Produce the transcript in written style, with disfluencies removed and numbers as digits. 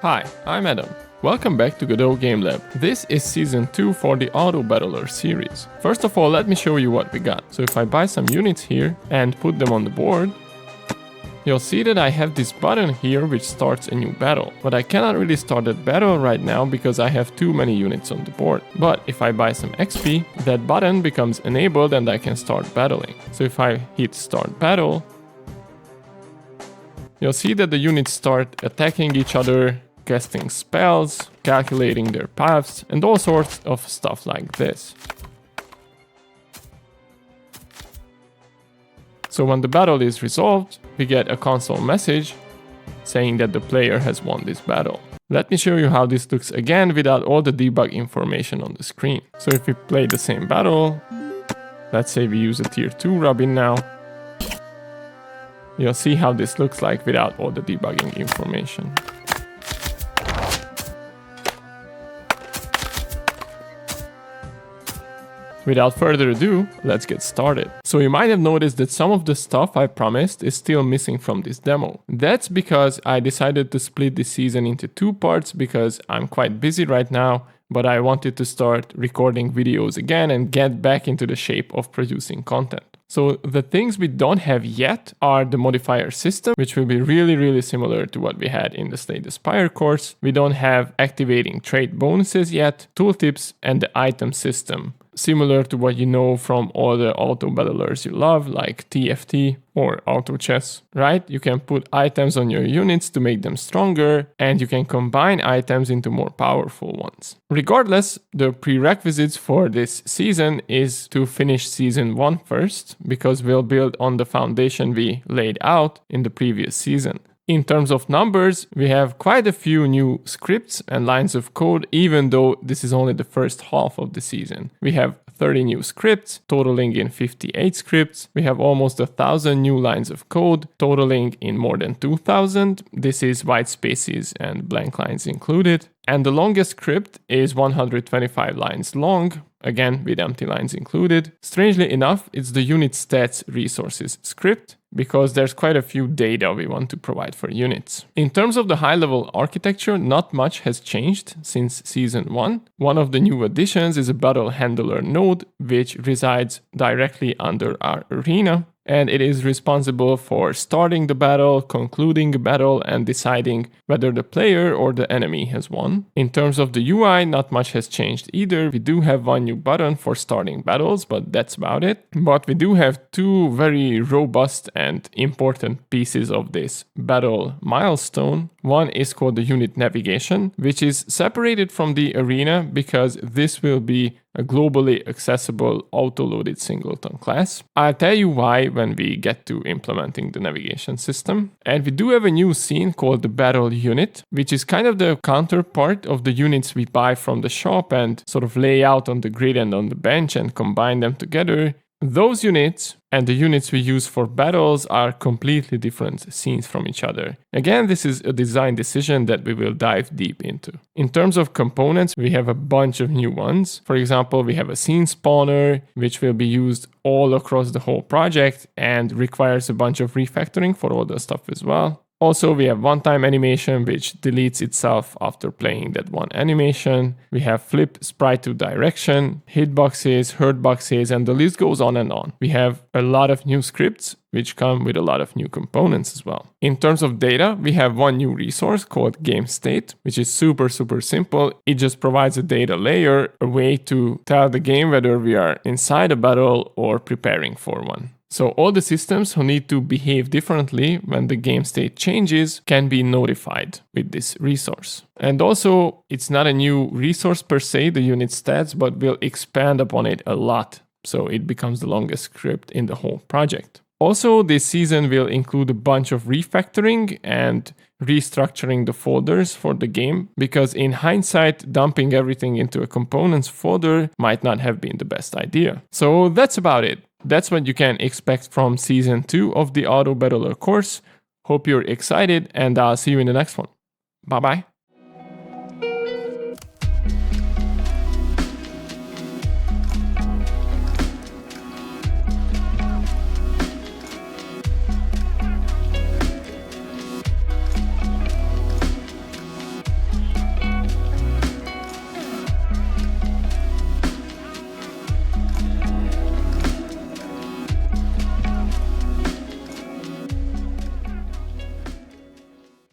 Hi, I'm Adam. Welcome back to Godot Game Lab. This is Season 2 for the AutoBattler series. First of all, let me show you what we got. So if I buy some units here and put them on the board, you'll see that I have this button here which starts a new battle. But I cannot really start that battle right now because I have too many units on the board. But if I buy some XP, that button becomes enabled and I can start battling. So if I hit Start Battle, you'll see that the units start attacking each other, casting spells, calculating their paths, and all sorts of stuff like this. So when the battle is resolved, we get a console message saying that the player has won this battle. Let me show you how this looks again without all the debug information on the screen. So if we play the same battle, let's say we use a tier 2 Robin now, you'll see how this looks like without all the debugging information. Without further ado, let's get started. So you might have noticed that some of the stuff I promised is still missing from this demo. That's because I decided to split this season into 2 parts because I'm quite busy right now, but I wanted to start recording videos again and get back into the shape of producing content. So the things we don't have yet are the modifier system, which will be really similar to what we had in the Slay the Spire course. We don't have activating trait bonuses yet, tooltips, and the item system, similar to what you know from all the auto battlers you love, like TFT or AutoChess, right? You can put items on your units to make them stronger, and you can combine items into more powerful ones. Regardless, the prerequisites for this season is to finish Season 1 first, because we'll build on the foundation we laid out in the previous season. In terms of numbers, we have quite a few new scripts and lines of code, even though this is only the first half of the season. We have 30 new scripts, totaling in 58 scripts. We have almost 1,000 new lines of code, totaling in more than 2,000. This is white spaces and blank lines included. And the longest script is 125 lines long, again with empty lines included. Strangely enough, it's the unit stats resources script, because there's quite a few data we want to provide for units. In terms of the high-level architecture, not much has changed since Season 1. One of the new additions is a battle handler node, which resides directly under our arena, and it is responsible for starting the battle, concluding a battle, and deciding whether the player or the enemy has won. In terms of the UI, not much has changed either. We do have one new button for starting battles, but that's about it. But we do have 2 very robust and important pieces of this battle milestone. One is called the unit navigation, which is separated from the arena because this will be a globally accessible auto-loaded singleton class. I'll tell you why when we get to implementing the navigation system. And we do have a new scene called the battle unit, which is kind of the counterpart of the units we buy from the shop and sort of lay out on the grid and on the bench and combine them together. Those units and the units we use for battles are completely different scenes from each other. Again, this is a design decision that we will dive deep into. In terms of components, we have a bunch of new ones. For example, we have a scene spawner, which will be used all across the whole project and requires a bunch of refactoring for all the stuff as well. Also, we have one-time animation, which deletes itself after playing that one animation. We have flip sprite to direction, hitboxes, hurt boxes, and the list goes on and on. We have a lot of new scripts, which come with a lot of new components as well. In terms of data, we have one new resource called game state, which is super simple. It just provides a data layer, a way to tell the game whether we are inside a battle or preparing for one. So all the systems who need to behave differently when the game state changes can be notified with this resource. And also, it's not a new resource per se, the unit stats, but we'll expand upon it a lot. So it becomes the longest script in the whole project. Also, this season will include a bunch of refactoring and restructuring the folders for the game, because in hindsight, dumping everything into a components folder might not have been the best idea. So that's about it. That's what you can expect from Season 2 of the AutoBattler course. Hope you're excited, and I'll see you in the next one. Bye-bye.